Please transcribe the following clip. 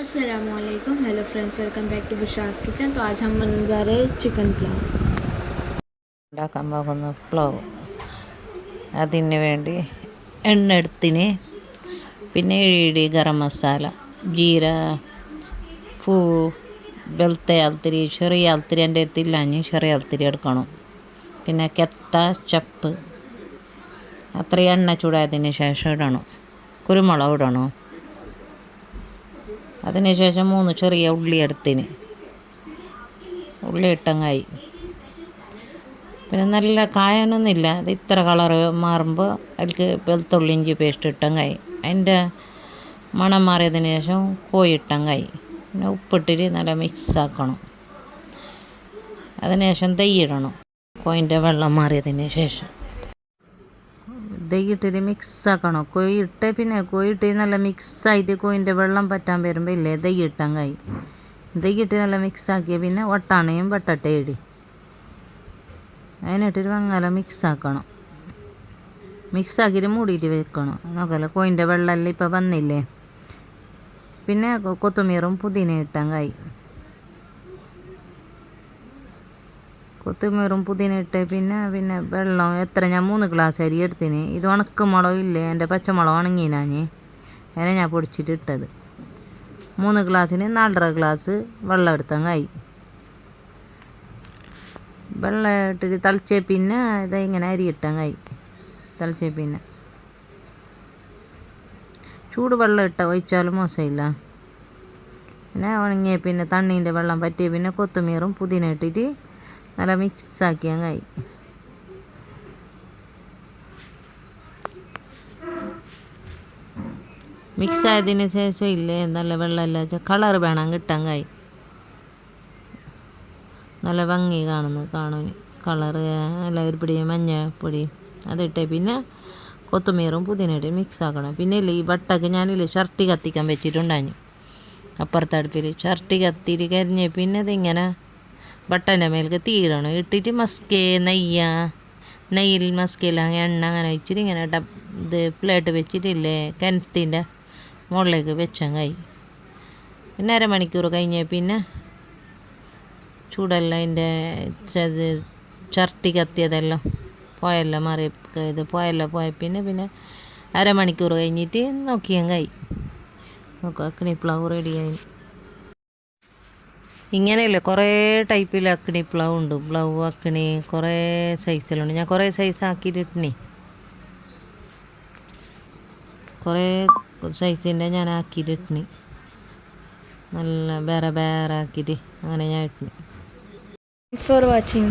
अस्सलामुअलैकुम hello friends, welcome back to बुशास kitchen. तो आज हम बनने जा रहे हैं चिकन पुलाव। ഉണ്ടാക്കാൻ പോകുന്ന പ്ലവ് അതിന് വേണ്ടി എണ്ണ എടുത്തിന്, പിന്നെ ഇടി ഗരം മസാല, ജീര, പൂ, വെളുത്ത ആൽത്തിരി, ചെറിയ ആൽത്തിരി എൻ്റെ അടുത്തില്ലാഞ്ഞ് ചെറിയ ആൽത്തിരി എടുക്കണം. പിന്നെ കെത്ത, ചപ്പ്, അത്രയും എണ്ണ ചൂടായതിന് ശേഷം ഇടണം. കുരുമുളക് ഇടണം. അതിന് ശേഷം 3 ചെറിയ ഉള്ളി എടുത്തിന്, ഉള്ളി ഇട്ടങ്ങായി. പിന്നെ നല്ല കായാനൊന്നുമില്ല, അത് ഇത്ര കളറ് മാറുമ്പോൾ അതിലേക്ക് വെളുത്തുള്ളി ഇഞ്ചി പേസ്റ്റ് ഇട്ടങ്ങായി. അതിൻ്റെ മണം മാറിയതിന് ശേഷം കോഴി ഇട്ടങ്ങായി. പിന്നെ ഉപ്പിട്ടിട്ട് നല്ല മിക്സ് ആക്കണം. അതിന് ശേഷം ദയ്യിടണം. കോഴിൻ്റെ വെള്ളം മാറിയതിന് ശേഷം ദയ്യിട്ടിട്ട് മിക്സ് ആക്കണം. കോഴി ഇട്ട് പിന്നെ കോഴിയിട്ട് നല്ല മിക്സായിട്ട് കോഴിൻ്റെ വെള്ളം പറ്റാൻ വരുമ്പോൾ ഇല്ലേ ദയ്യിട്ടങ്ങായി. ദയ്യിട്ട് നല്ല മിക്സാക്കിയ പിന്നെ ഒട്ടാണയും വട്ടട്ടേ ഇടി. അതിനിട്ടൊരു വെങ്ങാലം മിക്സാക്കണം. മിക്സാക്കിയിട്ട് മൂടിയിട്ട് വെക്കണം. നോക്കല്ലോ കോഴിൻ്റെ വെള്ളമെല്ലാം ഇപ്പം വന്നില്ലേ. പിന്നെ കൊത്തുമീറും പുതിന ഇട്ടങ്ങായി. കൊത്തുമീറും പുതിന ഇട്ട് പിന്നെ വെള്ളം എത്ര, ഞാൻ 3 ഗ്ലാസ് അരി എടുത്തിന്. ഇത് ഉണക്കമുളകും ഇല്ലേ, എൻ്റെ പച്ചമുളക് ഉണങ്ങിനാഞ്ഞ് അതിനെ ഞാൻ പൊടിച്ചിട്ട് ഇട്ടത്. 3 ഗ്ലാസ്സിന് 4.5 ഗ്ലാസ് വെള്ളം എടുത്തങ്ങായി. വെള്ളം ഇട്ടിട്ട് തിളച്ചേ പിന്നെ ഇങ്ങനെ അരി ഇട്ടങ്ങായി. തിളച്ചേ പിന്നെ ചൂട് വെള്ളം ഒഴിച്ചാലും മോശമില്ല. പിന്നെ ഉണങ്ങിയ പിന്നെ തണ്ണീൻ്റെ വെള്ളം പറ്റിയ പിന്നെ കൊത്തുമീറും പുതിന ഇട്ടിട്ട് നല്ല മിക്സാക്കി അങ്ങായി. മിക്സ് ആയതിന് ശേഷം ഇല്ലേ നല്ല വെള്ളമെല്ലാം കളർ വേണം കിട്ടങ്ങായി. നല്ല ഭംഗി കാണാൻ കളറ് നല്ല ഒരു പിടി മഞ്ഞപ്പൊടി അതിട്ട് പിന്നെ കൊത്തുമീറും പുതിനയിട്ട് മിക്സ് ആക്കണം. പിന്നെ ഇല്ലേ ഈ വട്ടക്ക് ഞാനില്ലേ ചട്ടി കത്തിക്കാൻ വെച്ചിട്ടുണ്ടാഞ്ഞു അപ്പുറത്തെ അടുപ്പിൽ. ചട്ടി കത്തിയിട്ട് കരിഞ്ഞ് പിന്നെ അതിങ്ങനെ ബട്ടൻ്റെ മേലേക്ക് തീരണം. ഇട്ടിട്ട് നെയ്യിൽ മസ്കയിലാങ്ങി എണ്ണ അങ്ങനെ വെച്ചിട്ട് ഇങ്ങനെ ഇത് പ്ലേറ്റ് വെച്ചിട്ടില്ലേ കിണറ്റിൻ്റെ മുകളിലേക്ക് വെച്ചങ്ങായി. പിന്നെ അരമണിക്കൂർ കഴിഞ്ഞ് പിന്നെ ചൂടെല്ലാം അതിൻ്റെ ചട്ടി കത്തിയതെല്ലാം പോയെല്ലാം മാറി ഇത് പോയ പിന്നെ അരമണിക്കൂർ കഴിഞ്ഞിട്ട് നോക്കിയങ്ങായി. നോക്കുക അക്കിണി പ്ലവ് റെഡിയായി. ഇങ്ങനെയല്ലേ കുറേ ടൈപ്പിൽ അക്കിണി പ്ലവ് ഉണ്ട്. പ്ലവ് അക്കിണി കുറേ സൈസിലുണ്ട്. ഞാൻ കുറേ സൈസ് ആക്കിയിട്ടിട്ടിനി. കുറേ സൈസിൻ്റെ ഞാൻ ആക്കിയിട്ടിട്ടിനി. നല്ല വേറെ ആക്കിയിട്ട് അങ്ങനെ ഞാൻ ഇട്ടിനി. Thanks for watching.